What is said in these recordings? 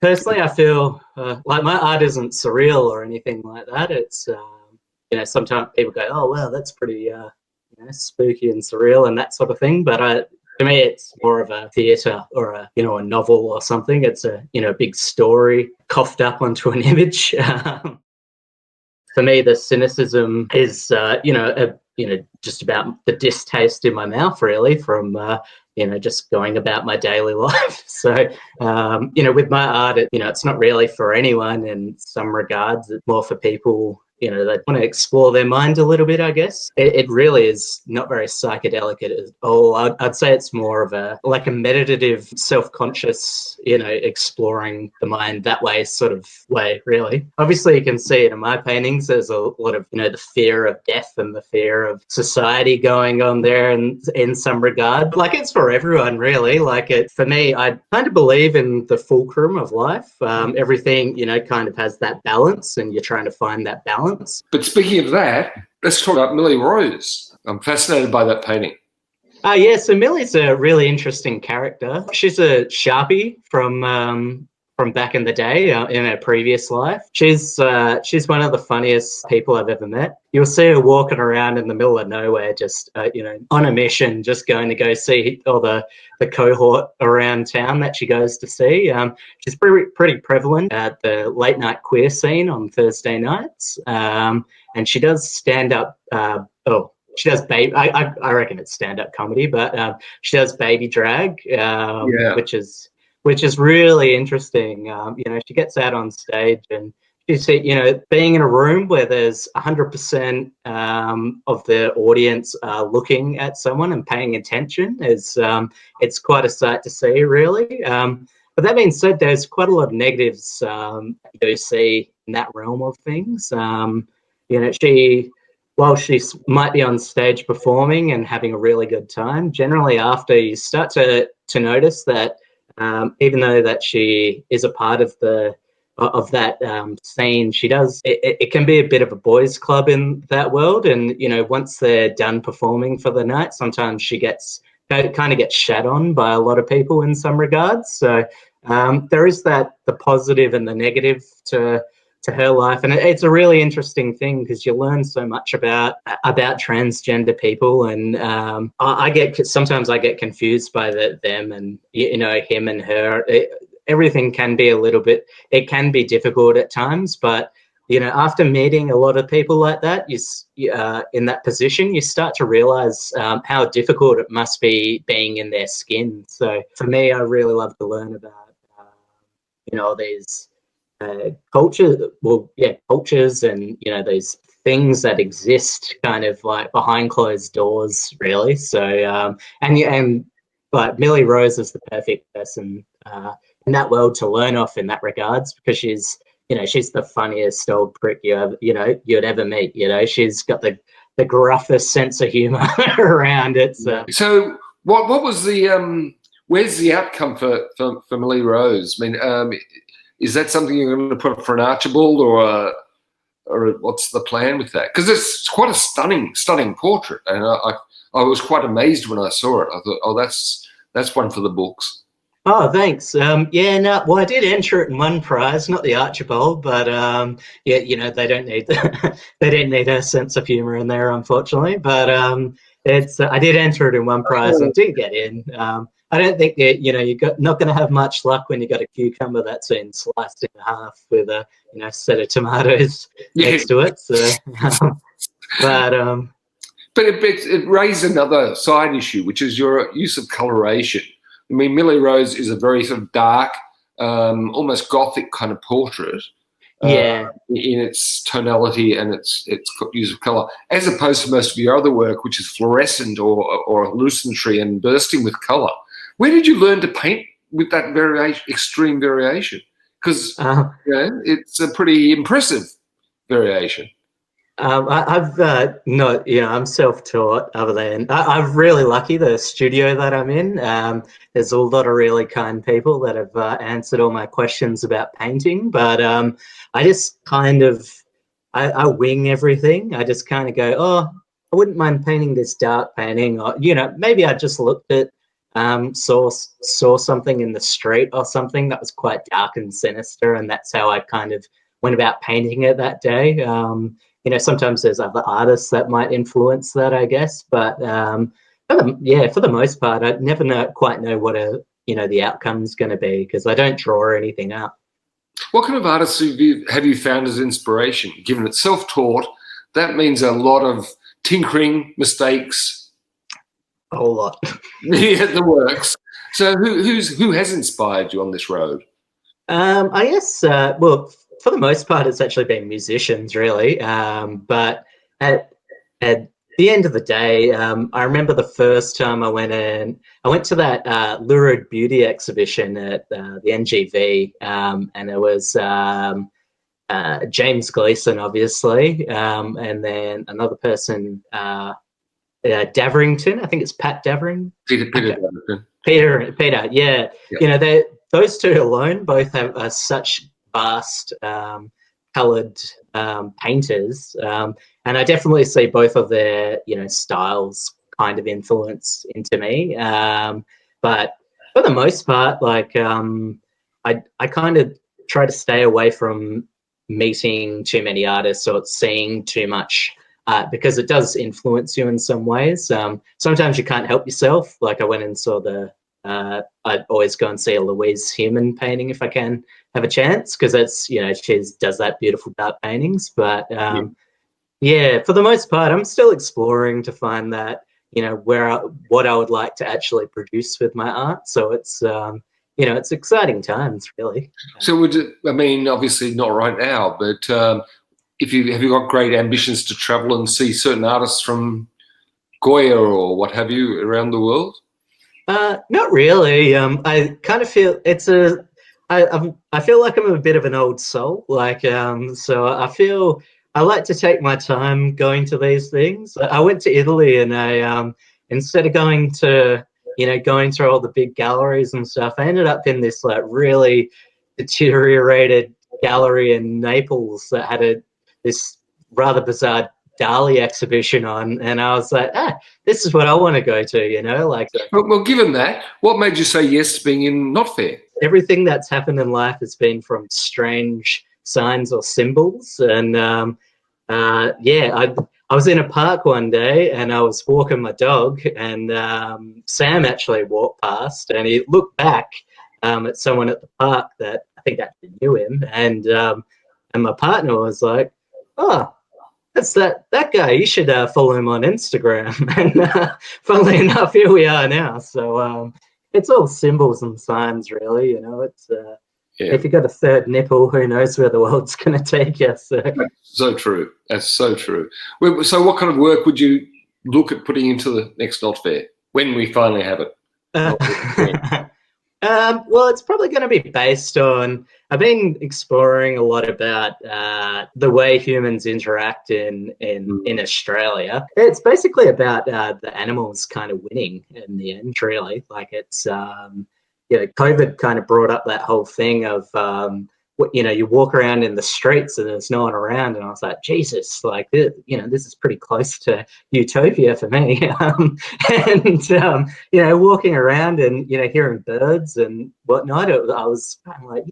Personally, I feel like my art isn't surreal or anything like that. It's sometimes people go, "Oh, wow, that's pretty spooky and surreal and that sort of thing." But to me, it's more of a theatre or a novel or something. It's a big story coughed up onto an image. For me, the cynicism is just about the distaste in my mouth, really, from just going about my daily life. So with my art, it's not really for anyone in some regards. It's more for people that want to explore their mind a little bit, I guess. It really is not very psychedelic at all. I'd say it's more of a meditative, self-conscious, exploring the mind that way sort of way, really. Obviously, you can see it in my paintings. There's a lot of, the fear of death and the fear of society going on there and in some regard. Like, it's for everyone, really. For me, I kind of believe in the fulcrum of life. Everything, kind of has that balance, and you're trying to find that balance. But speaking of that, let's talk about Millie Rose. I'm fascinated by that painting. So Millie's a really interesting character. She's a Sharpie from back in the day in her previous life. She's one of the funniest people I've ever met. You'll see her walking around in the middle of nowhere, just on a mission, just going to go see all the cohort around town that she goes to see. She's pretty prevalent at the late night queer scene on Thursday nights, and she does stand up. She does baby. I reckon it's stand up comedy, but she does baby drag, which is really interesting. She gets out on stage and you see, being in a room where there's 100% of the audience looking at someone and paying attention is it's quite a sight to see, really. But that being said, there's quite a lot of negatives you see in that realm of things. While she might be on stage performing and having a really good time, generally after you start to notice that even though that she is a part of that scene, she does it can be a bit of a boys' club in that world. And once they're done performing for the night, sometimes she kind of gets shat on by a lot of people in some regards. So there is the positive and the negative to her life, and it's a really interesting thing because you learn so much about transgender people, and sometimes I get confused by them and him and her. Everything can be it can be difficult at times, but after meeting a lot of people like that, in that position, you start to realize how difficult it must be being in their skin. So for me, I really love to learn about these cultures and these things that exist kind of like behind closed doors, really. So but Millie Rose is the perfect person in that world to learn off in that regards, because she's the funniest old prick you'd ever meet. She's got the gruffest sense of humor around it. So what was the where's the outcome for Millie Rose? I mean, is that something you're going to put up for an Archibald, or what's the plan with that? Because it's quite a stunning portrait, and I was quite amazed when I saw it. I thought, oh, that's one for the books. Oh, thanks. Well, I did enter it in one prize, not the Archibald, but they don't need they didn't need a sense of humour in there, unfortunately. But I did enter it in one prize and didn't get in. I don't think that you're not going to have much luck when you got a cucumber that's been sliced in half with a set of tomatoes next to it. So, but it raised another side issue, which is your use of coloration. I mean, Millie Rose is a very sort of dark, almost gothic kind of portrait. In its tonality and its use of colour, as opposed to most of your other work, which is fluorescent or hallucinatory and bursting with colour. Where did you learn to paint with that extreme variation? Because it's a pretty impressive variation. I've not, I'm self-taught. Other than I'm really lucky. The studio that I'm in, there's a lot of really kind people that have answered all my questions about painting. But I just kind of I wing everything. I just kind of go, oh, I wouldn't mind painting this dark painting, or maybe I just looked at saw something in the street or something that was quite dark and sinister, and that's how I kind of went about painting it that day. Sometimes there's other artists that might influence that, I guess, but for the most part, I never quite know what the outcome's going to be, because I don't draw anything up. What kind of artists have you found as inspiration? Given it's self-taught, that means a lot of tinkering, mistakes. A whole lot. Yeah, the works. So who has inspired you on this road? I guess, well, for the most part, it's actually been musicians, really. But at the end of the day, I remember the first time I went to that Lurid Beauty exhibition at the NGV, and it was James Gleason, obviously, and then another person, Daverington. I think it's Pat Davering. Peter Daverington. Peter, yeah. Those two alone both have such vast coloured painters, and I definitely see both of their styles kind of influence into me. But for the most part, like I kind of try to stay away from meeting too many artists or seeing too much art, because it does influence you in some ways. Sometimes you can't help yourself. Like I went and saw I'd always go and see a Louise Human painting if I can have a chance, because it's she does that beautiful dark paintings. But for the most part, I'm still exploring to find that what I would like to actually produce with my art. So it's it's exciting times, really. So obviously not right now, but have you got great ambitions to travel and see certain artists from Goya or what have you around the world? Not really. I kind of feel I feel like I'm a bit of an old soul. So I feel I like to take my time going to these things. I went to Italy, and I instead of going through all the big galleries and stuff, I ended up in this really deteriorated gallery in Naples that had this rather bizarre Dali exhibition on, and I was like, this is what I want to go to, Well, given that, what made you say yes to being in NotFair? Everything that's happened in life has been from strange signs or symbols. And I was in a park one day, and I was walking my dog, and Sam actually walked past, and he looked back at someone at the park that I think actually knew him, and my partner was like, oh, that's that guy. You should follow him on Instagram. And funnily enough, here we are now. So it's all symbols and signs, really. It's if you got a third nipple, who knows where the world's going to take you. So. That's so true. That's so true. So what kind of work would you look at putting into the next NotFair when we finally have it? Well, it's probably going to be based on, I've been exploring a lot about the way humans interact in Australia. It's basically about the animals kind of winning in the end, really. Like it's, COVID kind of brought up that whole thing of, you walk around in the streets and there's no one around, and I was like, Jesus, like, this is pretty close to utopia for me. Walking around and hearing birds and whatnot, I was kind of like,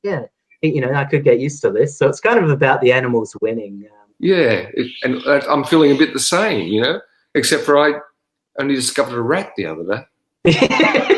I could get used to this. So it's kind of about the animals winning. And I'm feeling a bit the same, except for I only discovered a rat the other day.